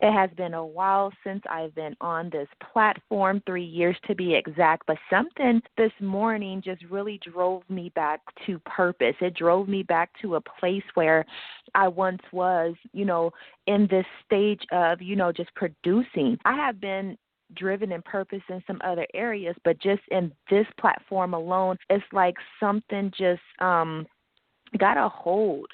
It has been a while since I've been on this platform, 3 years to be exact, but something this morning just really drove me back to purpose. It drove me back to a place where I once was, in this stage of, just producing. I have been driven in purpose in some other areas, but just in this platform alone, it's like something just got a hold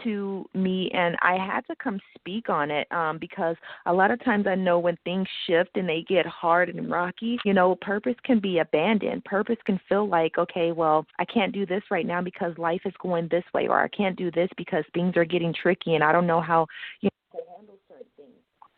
to me, and I had to come speak on it because a lot of times I know when things shift and they get hard and rocky, purpose can be abandoned. Purpose can feel like, okay, well, I can't do this right now because life is going this way, or I can't do this because things are getting tricky and I don't know how to handle certain things.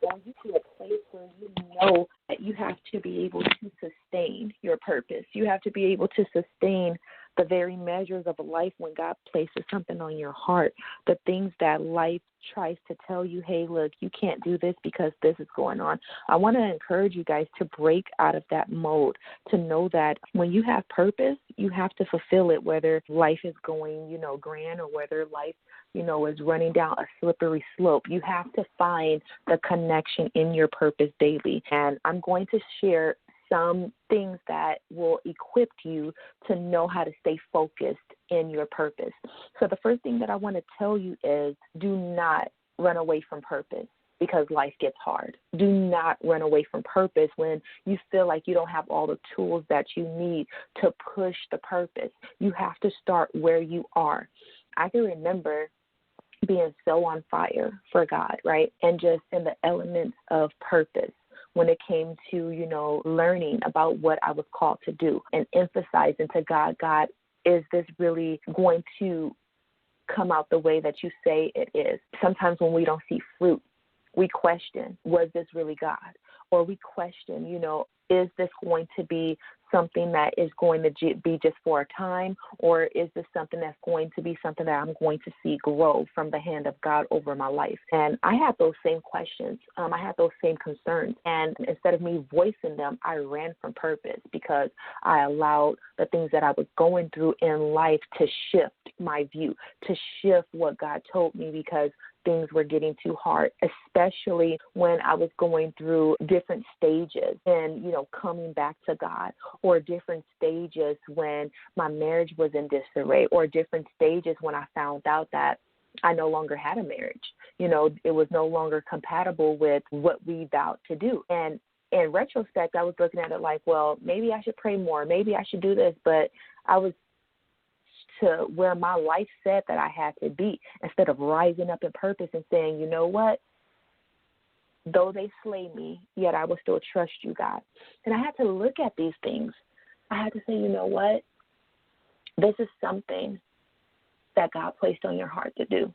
Or you to a place where you know that you have to be able to sustain your purpose. You have to be able to sustain the very measures of life when God places something on your heart, the things that life tries to tell you, hey, look, you can't do this because this is going on. I want to encourage you guys to break out of that mode, to know that when you have purpose, you have to fulfill it, whether life is going, grand, or whether life, is running down a slippery slope. You have to find the connection in your purpose daily. And I'm going to share some things that will equip you to know how to stay focused in your purpose. So the first thing that I want to tell you is do not run away from purpose because life gets hard. Do not run away from purpose when you feel like you don't have all the tools that you need to push the purpose. You have to start where you are. I can remember being so on fire for God, right? And just in the elements of purpose when it came to, learning about what I was called to do and emphasizing to God, is this really going to come out the way that you say it is? Sometimes when we don't see fruit, we question, was this really God? Or we question, is this going to be something that is going to be just for a time, or is this something that's going to be something that I'm going to see grow from the hand of God over my life? And I had those same questions. I had those same concerns. And instead of me voicing them, I ran from purpose because I allowed the things that I was going through in life to shift my view, to shift what God told me, because things were getting too hard, especially when I was going through different stages and, coming back to God, or different stages when my marriage was in disarray, or different stages when I found out that I no longer had a marriage. It was no longer compatible with what we vowed to do. And in retrospect, I was looking at it like, well, maybe I should pray more. Maybe I should do this. But I was to where my life said that I had to be, instead of rising up in purpose and saying, you know what? Though they slay me, yet I will still trust you, God. And I had to look at these things. I had to say, you know what? This is something that God placed on your heart to do.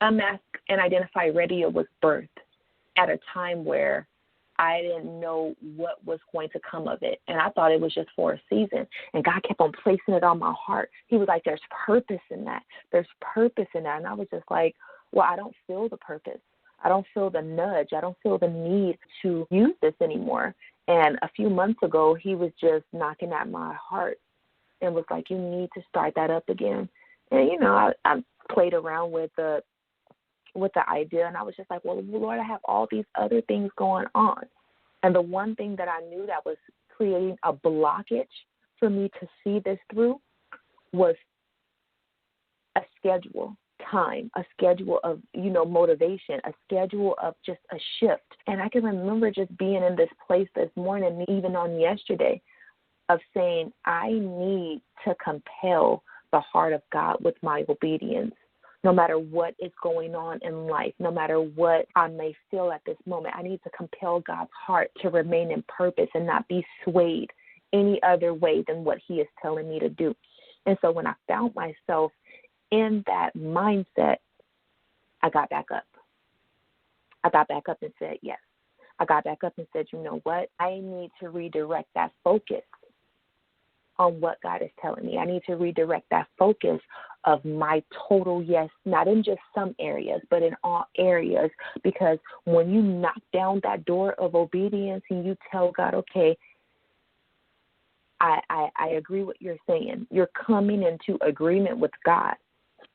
Unmask and Identify Radio was birthed at a time where I didn't know what was going to come of it. And I thought it was just for a season. And God kept on placing it on my heart. He was like, there's purpose in that. There's purpose in that. And I was just like, well, I don't feel the purpose. I don't feel the nudge. I don't feel the need to use this anymore. And a few months ago, he was just knocking at my heart and was like, you need to start that up again. And, I played around with the idea, and I was just like, well, Lord, I have all these other things going on. And the one thing that I knew that was creating a blockage for me to see this through was a schedule, time, a schedule of, motivation, a schedule of just a shift. And I can remember just being in this place this morning, even on yesterday, of saying, I need to compel the heart of God with my obedience. No matter what is going on in life, no matter what I may feel at this moment, I need to compel God's heart to remain in purpose and not be swayed any other way than what he is telling me to do. And so when I found myself in that mindset, I got back up. I got back up and said, yes. I got back up and said, you know what? I need to redirect that focus on what God is telling me. I need to redirect that focus of my total yes, not in just some areas, but in all areas. Because when you knock down that door of obedience and you tell God, okay, I agree what you're saying. You're coming into agreement with God.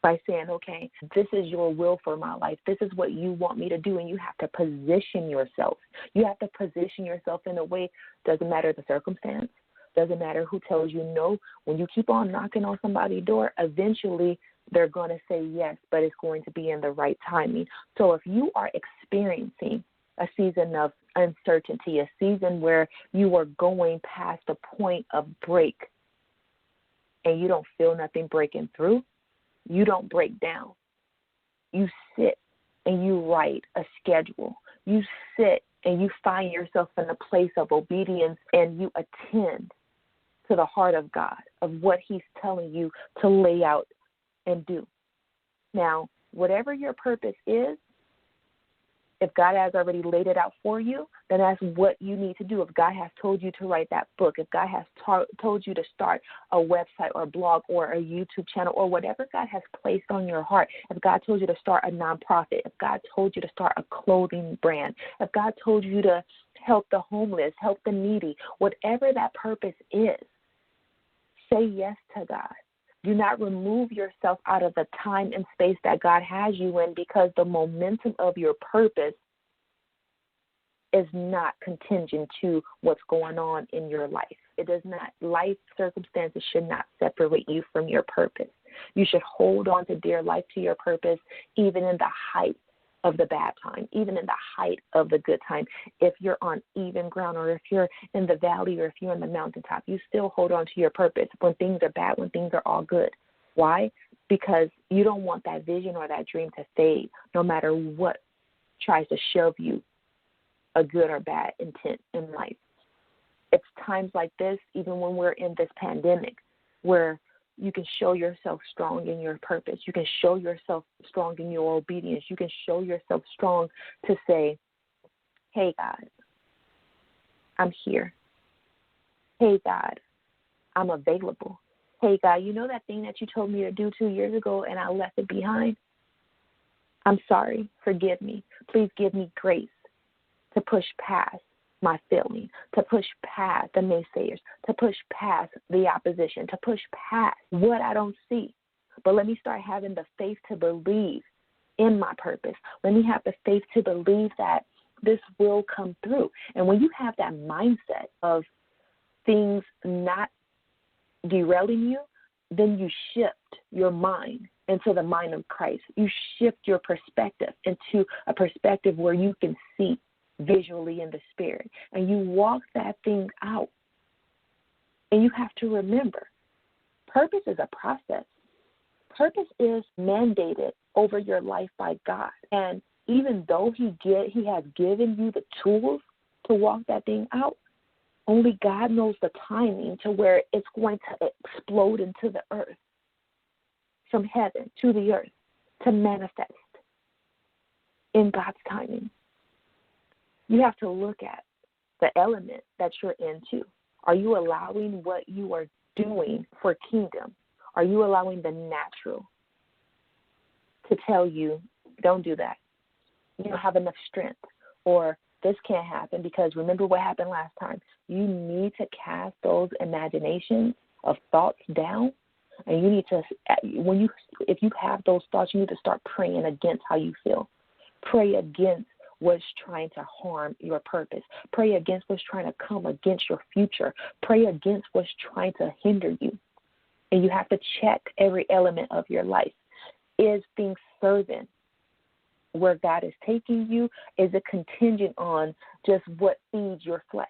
by saying, okay, this is your will for my life. This is what you want me to do. And you have to position yourself. You have to position yourself in a way, doesn't matter the circumstance, doesn't matter who tells you no. When you keep on knocking on somebody's door, eventually they're going to say yes, but it's going to be in the right timing. So if you are experiencing a season of uncertainty, a season where you are going past the point of break and you don't feel nothing breaking through, you don't break down. You sit and you write a schedule. You sit and you find yourself in a place of obedience and you attend to the heart of God, of what he's telling you to lay out and do. Now, whatever your purpose is, if God has already laid it out for you, then that's what you need to do. If God has told you to write that book, if God has told you to start a website or a blog or a YouTube channel or whatever God has placed on your heart, if God told you to start a nonprofit, if God told you to start a clothing brand, if God told you to help the homeless, help the needy, whatever that purpose is, say yes to God. Do not remove yourself out of the time and space that God has you in, because the momentum of your purpose is not contingent to what's going on in your life. It does not. Life circumstances should not separate you from your purpose. You should hold on to dear life to your purpose, even in the height of the bad time, even in the height of the good time. If you're on even ground, or if you're in the valley, or if you're in the mountaintop, you still hold on to your purpose when things are bad, when things are all good. Why? Because you don't want that vision or that dream to fade, no matter what tries to shove you a good or bad intent in life. It's times like this, even when we're in this pandemic, where you can show yourself strong in your purpose. You can show yourself strong in your obedience. You can show yourself strong to say, hey, God, I'm here. Hey, God, I'm available. Hey, God, you know that thing that you told me to do 2 years ago and I left it behind? I'm sorry. Forgive me. Please give me grace to push past my feeling, to push past the naysayers, to push past the opposition, to push past what I don't see. But let me start having the faith to believe in my purpose. Let me have the faith to believe that this will come through. And when you have that mindset of things not derailing you, then you shift your mind into the mind of Christ. You shift your perspective into a perspective where you can see visually in the spirit, and you walk that thing out. And you have to remember, purpose is a process. Purpose is mandated over your life by God. And even though he has given you the tools to walk that thing out, only God knows the timing to where it's going to explode into the earth, from heaven to the earth, to manifest in God's timing. You have to look at the element that you're into. Are you allowing what you are doing for kingdom? Are you allowing the natural to tell you, don't do that? You don't have enough strength, or this can't happen because remember what happened last time. You need to cast those imaginations of thoughts down, and you need to, if you have those thoughts, you need to start praying against how you feel. Pray against what's trying to harm your purpose. Pray against what's trying to come against your future. Pray against what's trying to hinder you. And you have to check every element of your life. Is things serving where God is taking you? Is it contingent on just what feeds your flesh?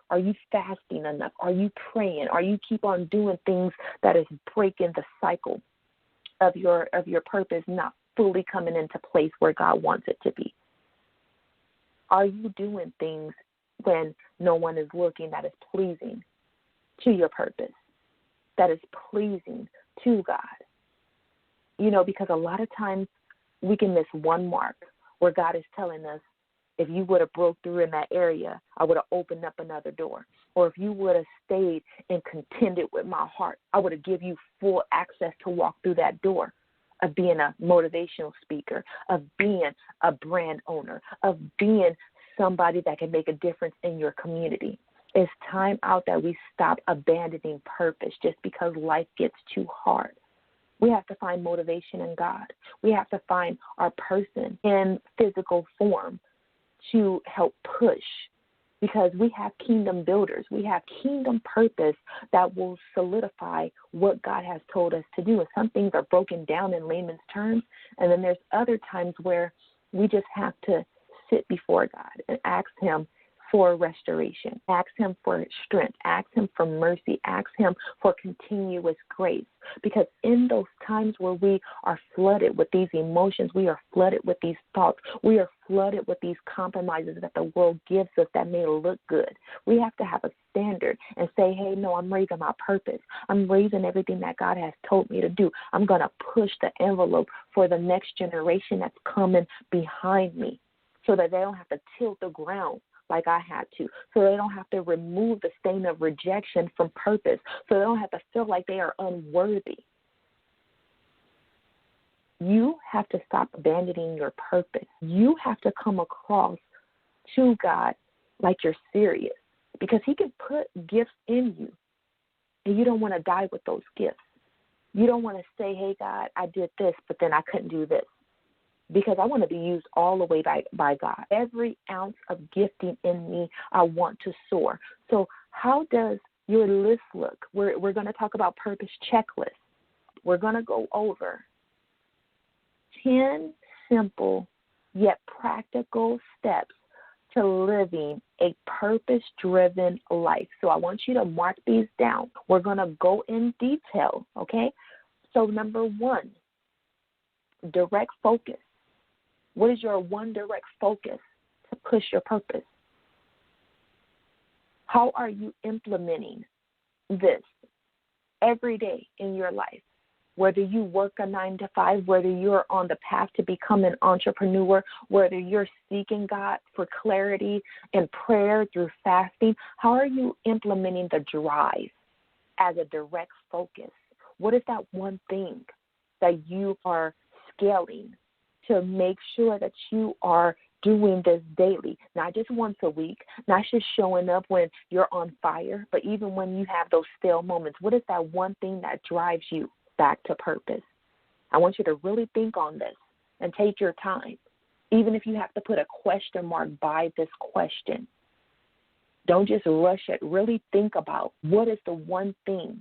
Are you fasting enough? Are you praying? Are you keep on doing things that is breaking the cycle of your purpose not fully coming into place where God wants it to be? Are you doing things when no one is looking that is pleasing to your purpose, that is pleasing to God? You know, because a lot of times we can miss one mark where God is telling us, if you would have broke through in that area, I would have opened up another door. Or if you would have stayed and contended with my heart, I would have given you full access to walk through that door of being a motivational speaker, of being a brand owner, of being somebody that can make a difference in your community. It's time out that we stop abandoning purpose just because life gets too hard. We have to find motivation in God. We have to find our person in physical form to help push, because we have kingdom builders. We have kingdom purpose that will solidify what God has told us to do. And some things are broken down in layman's terms, and then there's other times where we just have to sit before God and ask him for restoration, ask him for strength, ask him for mercy, ask him for continuous grace. Because in those times where we are flooded with these emotions, we are flooded with these thoughts, we are flooded with these compromises that the world gives us that may look good, we have to have a standard and say, hey, no, I'm raising my purpose. I'm raising everything that God has told me to do. I'm going to push the envelope for the next generation that's coming behind me, so that they don't have to tilt the ground like I had to, so they don't have to remove the stain of rejection from purpose, so they don't have to feel like they are unworthy. You have to stop abandoning your purpose. You have to come across to God like you're serious, because he can put gifts in you, and you don't want to die with those gifts. You don't want to say, hey, God, I did this, but then I couldn't do this, because I want to be used all the way by God. Every ounce of gifting in me, I want to soar. So how does your list look? We're going to talk about purpose checklist. We're going to go over 10 simple yet practical steps to living a purpose-driven life. So I want you to mark these down. We're going to go in detail, okay? So number 1, direct focus. What is your one direct focus to push your purpose? How are you implementing this every day in your life? Whether you work a 9 to 5, whether you're on the path to become an entrepreneur, whether you're seeking God for clarity and prayer through fasting, how are you implementing the drive as a direct focus? What is that one thing that you are scaling to make sure that you are doing this daily, not just once a week, not just showing up when you're on fire, but even when you have those still moments? What is that one thing that drives you back to purpose? I want you to really think on this and take your time, even if you have to put a question mark by this question. Don't just rush it. Really think about what is the one thing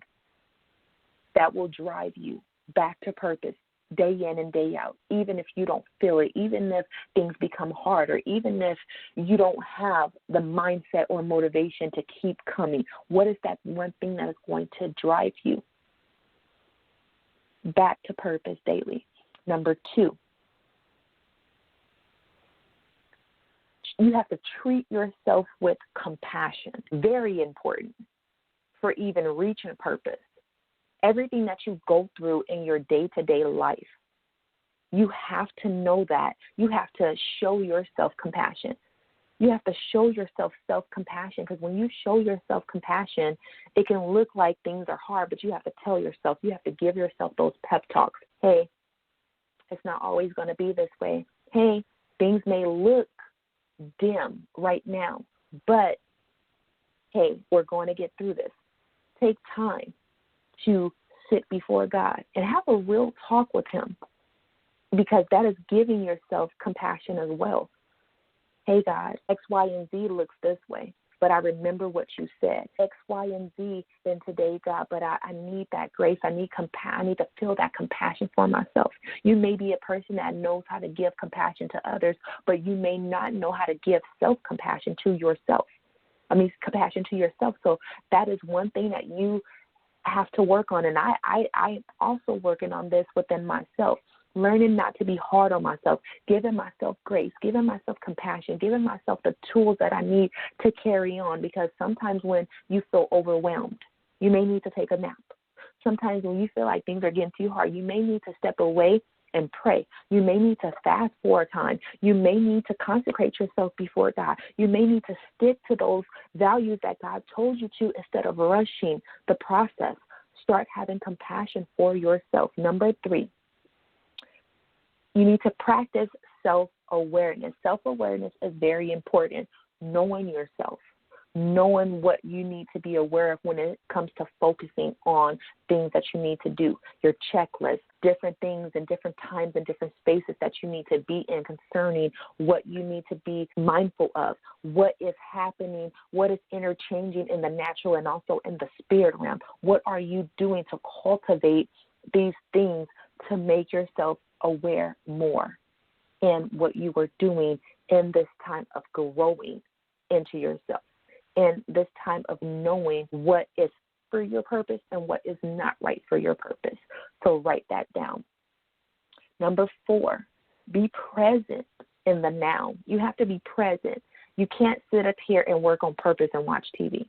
that will drive you back to purpose day in and day out, even if you don't feel it, even if things become hard, or even if you don't have the mindset or motivation to keep coming. What is that one thing that is going to drive you back to purpose daily? Number 2, you have to treat yourself with compassion. Very important for even reaching purpose. Everything that you go through in your day-to-day life, you have to know that. You have to show yourself compassion. You have to show yourself self-compassion, because when you show yourself compassion, it can look like things are hard, but you have to tell yourself, you have to give yourself those pep talks. Hey, it's not always going to be this way. Hey, things may look dim right now, but hey, we're going to get through this. Take time to sit before God and have a real talk with him, because that is giving yourself compassion as well. Hey, God, X, Y, and Z looks this way, but I remember what you said. X, Y, and Z in today, God, but I need that grace. I need I need to feel that compassion for myself. You may be a person that knows how to give compassion to others, but you may not know how to give self-compassion to yourself. Compassion to yourself. So that is one thing that you have to work on, and I'm also working on this within myself, learning not to be hard on myself, giving myself grace, giving myself compassion, giving myself the tools that I need to carry on, because sometimes when you feel overwhelmed, you may need to take a nap. Sometimes when you feel like things are getting too hard, you may need to step away and pray. You may need to fast for a time. You may need to consecrate yourself before God. You may need to stick to those values that God told you to instead of rushing the process. Start having compassion for yourself. Number 3, you need to practice self-awareness. Self-awareness is very important. Knowing yourself. knowing what you need to be aware of when it comes to focusing on things that you need to do, your checklist, different things and different times and different spaces that you need to be in concerning what you need to be mindful of, what is happening, what is interchanging in the natural and also in the spirit realm. What are you doing to cultivate these things to make yourself aware more in what you are doing in this time of growing into yourself, in this time of knowing what is for your purpose and what is not right for your purpose. So write that down. Number 4, be present in the now. You have to be present. You can't sit up here and work on purpose and watch TV.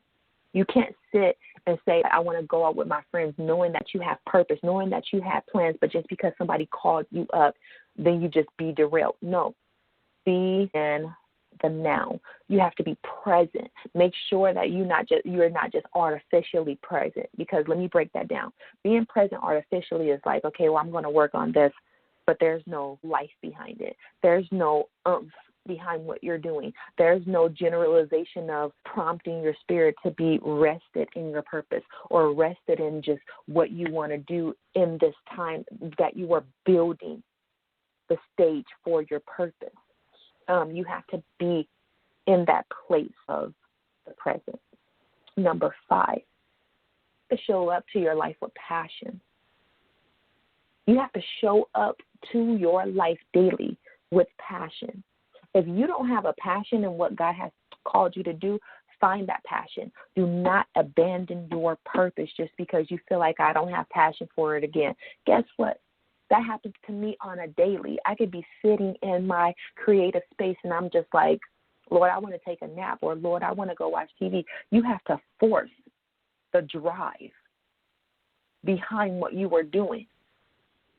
You can't sit and say, I want to go out with my friends, knowing that you have purpose, knowing that you have plans, but just because somebody called you up, then you just be derailed. No, be in the now. You have to be present. Make sure that you're not just artificially present, because let me break that down. Being present artificially is like, okay, well, I'm going to work on this, but there's no life behind it. There's no behind what you're doing. There's no generalization of prompting your spirit to be rested in your purpose or rested in just what you want to do in this time that you are building the stage for your purpose. You have to be in that place of the present. Number 5, to show up to your life with passion. You have to show up to your life daily with passion. If you don't have a passion in what God has called you to do, find that passion. Do not abandon your purpose just because you feel like I don't have passion for it again. Guess what? That happens to me on a daily. I could be sitting in my creative space and I'm just like, Lord, I want to take a nap, or Lord, I want to go watch TV. You have to force the drive behind what you are doing.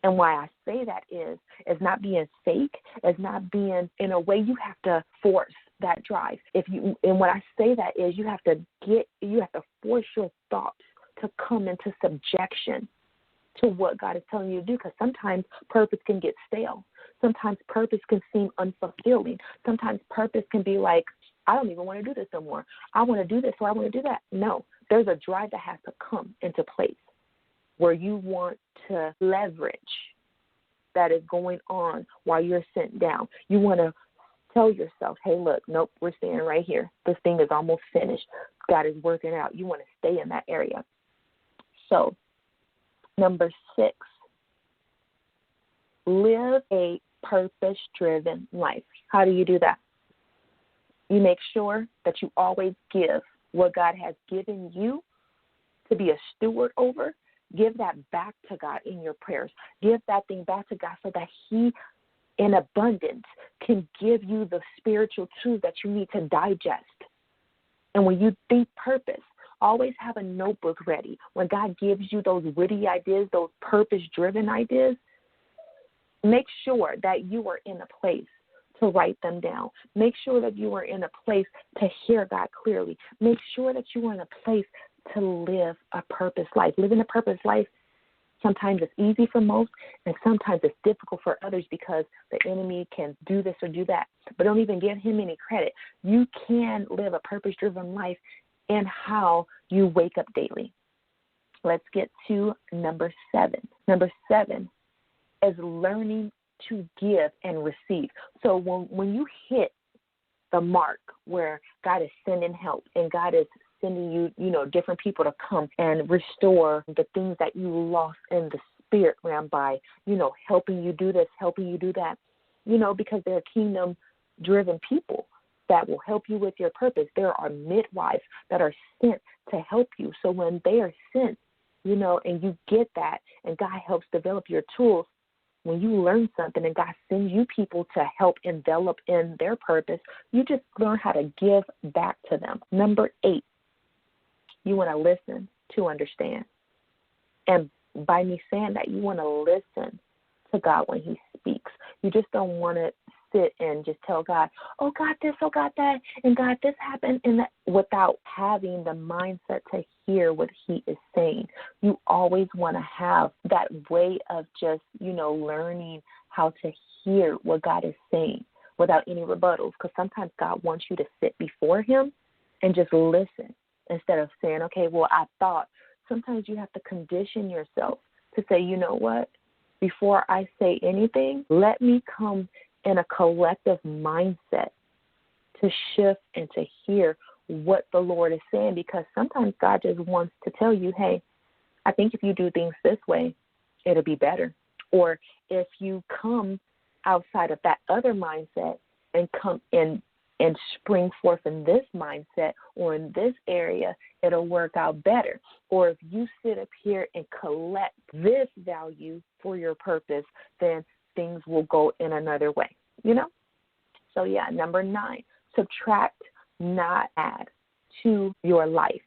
And why I say that is not being fake, is not being, in a way, you have to force that drive. And what I say that is you have to force your thoughts to come into subjection to what God is telling you to do, because sometimes purpose can get stale. Sometimes purpose can seem unfulfilling. Sometimes purpose can be like, I don't even want to do this no more. I want to do this or I want to do that. No, there's a drive that has to come into place where you want to leverage that is going on while you're sitting down. You want to tell yourself, hey, look, nope, we're staying right here. This thing is almost finished. God is working out. You want to stay in that area. So, number 6, live a purpose-driven life. How do you do that? You make sure that you always give what God has given you to be a steward over. Give that back to God in your prayers. Give that thing back to God so that He, in abundance, can give you the spiritual tools that you need to digest. And when you think purpose, always have a notebook ready. When God gives you those witty ideas, those purpose-driven ideas, make sure that you are in a place to write them down. Make sure that you are in a place to hear God clearly. Make sure that you are in a place to live a purpose life. Living a purpose life, sometimes it's easy for most, and sometimes it's difficult for others because the enemy can do this or do that. But don't even give him any credit. You can live a purpose-driven life in how you wake up daily. Let's get to number 7. Number 7 is learning to give and receive. So when you hit the mark where God is sending help and God is sending you, different people to come and restore the things that you lost in the spirit realm by, helping you do this, helping you do that, because they're kingdom-driven people that will help you with your purpose. There are midwives that are sent to help you. So when they are sent, and you get that, and God helps develop your tools, when you learn something and God sends you people to help envelop in their purpose, you just learn how to give back to them. Number 8, you want to listen to understand. And by me saying that, you want to listen to God when He speaks. You just don't want to sit and just tell God, oh, God, this, oh, God, that, and God, this happened, and that, without having the mindset to hear what He is saying. You always want to have that way of just, learning how to hear what God is saying without any rebuttals, because sometimes God wants you to sit before Him and just listen instead of saying, okay, well, I thought. Sometimes you have to condition yourself to say, you know what, before I say anything, let me come in a collective mindset to shift and to hear what the Lord is saying, because sometimes God just wants to tell you, hey, I think if you do things this way, it'll be better. Or if you come outside of that other mindset and come in and spring forth in this mindset or in this area, it'll work out better. Or if you sit up here and collect this value for your purpose, then things will go in another way, you know? So, yeah, number 9, subtract, not add to your life.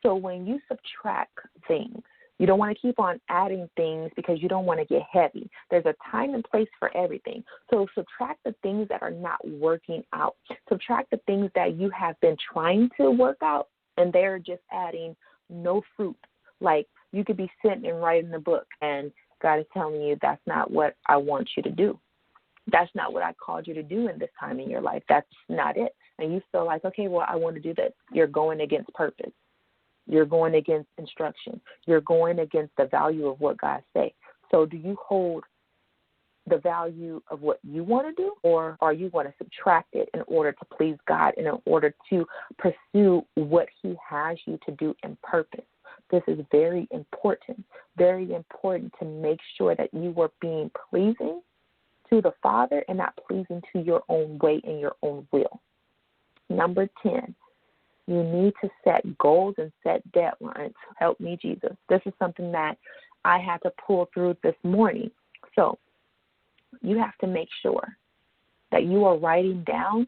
So when you subtract things, you don't want to keep on adding things because you don't want to get heavy. There's a time and place for everything. So subtract the things that are not working out. Subtract the things that you have been trying to work out, and they're just adding no fruit. Like you could be sitting and writing a book, and God is telling you that's not what I want you to do. That's not what I called you to do in this time in your life. That's not it. And you feel like, okay, well, I want to do this. You're going against purpose. You're going against instruction. You're going against the value of what God says. So do you hold the value of what you want to do, or are you going to subtract it in order to please God and in order to pursue what he has you to do in purpose? This is very important to make sure that you are being pleasing to the Father and not pleasing to your own way and your own will. Number 10. You need to set goals and set deadlines. Help me, Jesus. This is something that I had to pull through this morning. So you have to make sure that you are writing down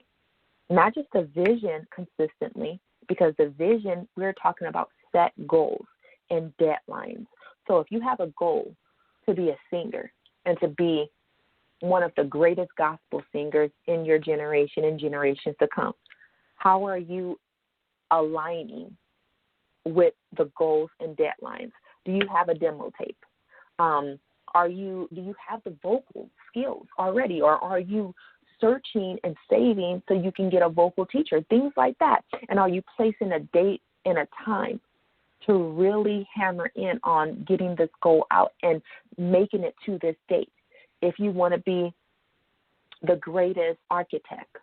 not just a vision consistently, because the vision, we're talking about set goals and deadlines. So if you have a goal to be a singer and to be one of the greatest gospel singers in your generation and generations to come, how are you aligning with the goals and deadlines? Do you have a demo tape? Do you have the vocal skills already, or are you searching and saving so you can get a vocal teacher? Things like that. And are you placing a date and a time to really hammer in on getting this goal out and making it to this date? If you want to be the greatest architect,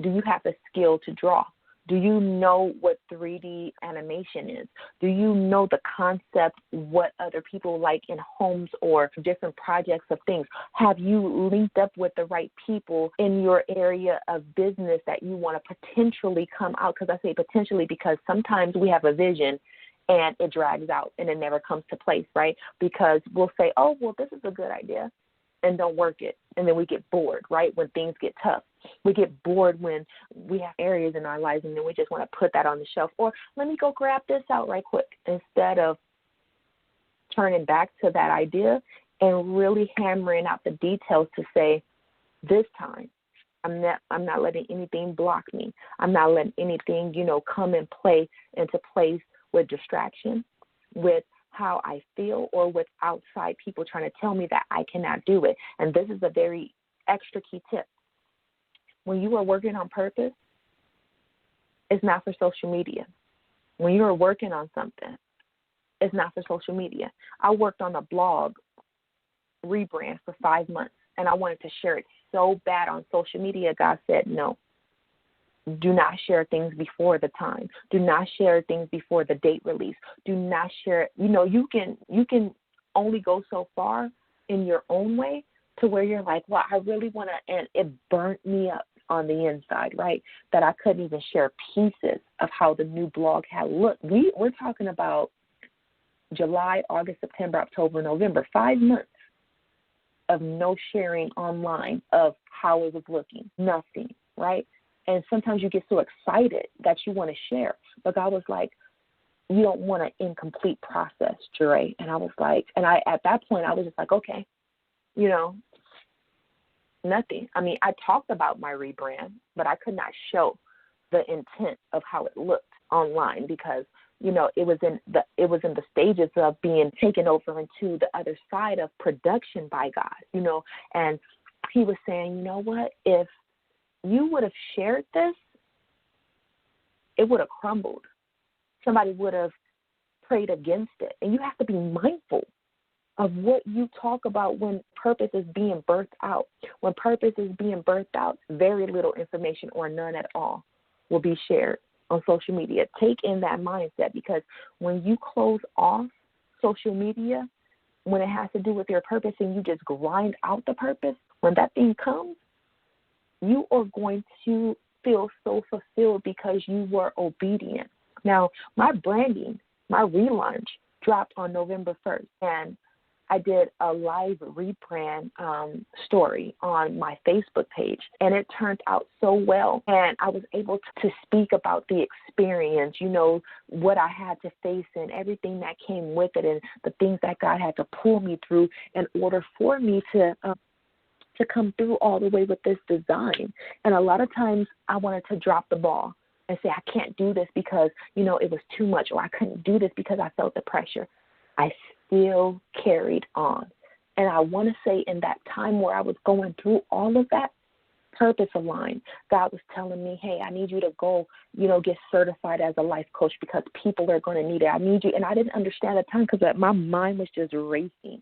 do you have the skill to draw? Do you know what 3D animation is? Do you know the concept, what other people like in homes or different projects of things? Have you linked up with the right people in your area of business that you want to potentially come out? Because I say potentially because sometimes we have a vision and it drags out and it never comes to place, right? Because we'll say, oh, well, this is a good idea, and don't work it. And then we get bored, right, when things get tough. We get bored when we have areas in our lives and then we just want to put that on the shelf. Or let me go grab this out right quick, instead of turning back to that idea and really hammering out the details to say, this time, I'm not letting anything block me. I'm not letting anything, come and play into place with distraction, with how I feel, or with outside people trying to tell me that I cannot do it. And this is a very extra key tip. When you are working on purpose, it's not for social media. When you are working on something, it's not for social media. I worked on a blog rebrand for 5 months, and I wanted to share it so bad on social media. God said, no. Do not share things before the time. Do not share things before the date release. Do not share. You can only go so far in your own way to where you're like, well, I really want to, and it burnt me up on the inside, right? That I couldn't even share pieces of how the new blog had looked. We're talking about July, August, September, October, November, 5 months of no sharing online of how it was looking, nothing, right? And sometimes you get so excited that you want to share. But God was like, you don't want an incomplete process, Jure. And I was like, at that point, I was just like, okay, nothing. I mean, I talked about my rebrand, but I could not show the intent of how it looked online because, it was in the stages of being taken over into the other side of production by God, and he was saying, you know what, if you would have shared this it would have crumbled. Somebody would have prayed against it. And you have to be mindful of what you talk about when purpose is being birthed out. When purpose is being birthed out, very little information or none at all will be shared on social media. Take in that mindset, because when you close off social media, when it has to do with your purpose and you just grind out the purpose, when that thing comes, you are going to feel so fulfilled because you were obedient. Now, my branding, my relaunch dropped on November 1st, and I did a live rebrand story on my Facebook page, and it turned out so well. And I was able to speak about the experience, you know, what I had to face and everything that came with it, and the things that God had to pull me through in order for me to come through all the way with this design. And a lot of times I wanted to drop the ball and say, I can't do this because, you know, it was too much, or I couldn't do this because I felt the pressure. I still carried on. And I want to say, in that time where I was going through all of that, purpose aligned. God was telling me, hey, I need you to go, you know, get certified as a life coach because people are going to need it. I need you. And I didn't understand at the time because my mind was just racing.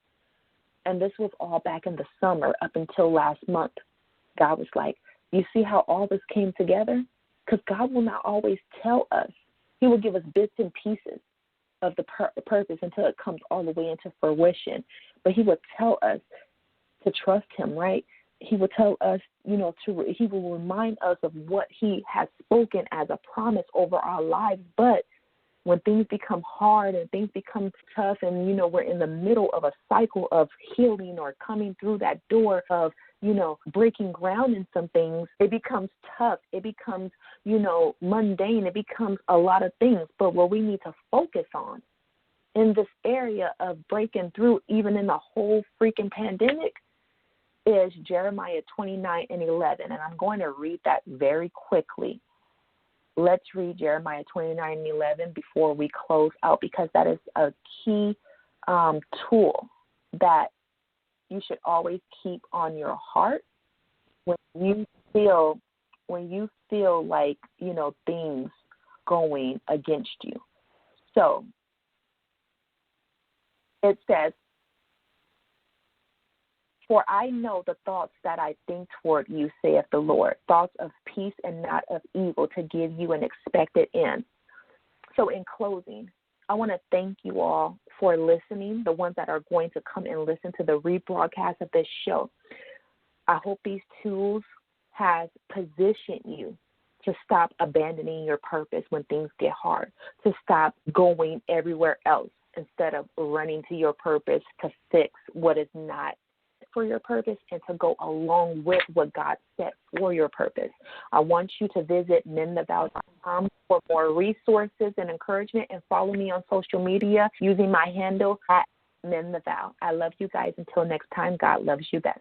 And this was all back in the summer up until last month. God was like, you see how all this came together? Because God will not always tell us. He will give us bits and pieces of the purpose until it comes all the way into fruition. But he will tell us to trust him, right? He will tell us, you know, he will remind us of what he has spoken as a promise over our lives. But when things become hard and things become tough and, you know, we're in the middle of a cycle of healing or coming through that door of, you know, breaking ground in some things, it becomes tough. It becomes, you know, mundane. It becomes a lot of things. But what we need to focus on in this area of breaking through, even in the whole freaking pandemic, is Jeremiah 29:11. And I'm going to read that very quickly. Let's read Jeremiah 29:11 before we close out, because that is a key tool that you should always keep on your heart when you feel like, you know, things going against you. So it says, for I know the thoughts that I think toward you, saith the Lord, thoughts of peace and not of evil, to give you an expected end. So in closing, I want to thank you all for listening, the ones that are going to come and listen to the rebroadcast of this show. I hope these tools has positioned you to stop abandoning your purpose when things get hard, to stop going everywhere else instead of running to your purpose to fix what is not for your purpose and to go along with what God set for your purpose. I want you to visit mendthevow.com for more resources and encouragement, and follow me on social media using my handle at mendthevow. I love you guys. Until next time, God loves you best.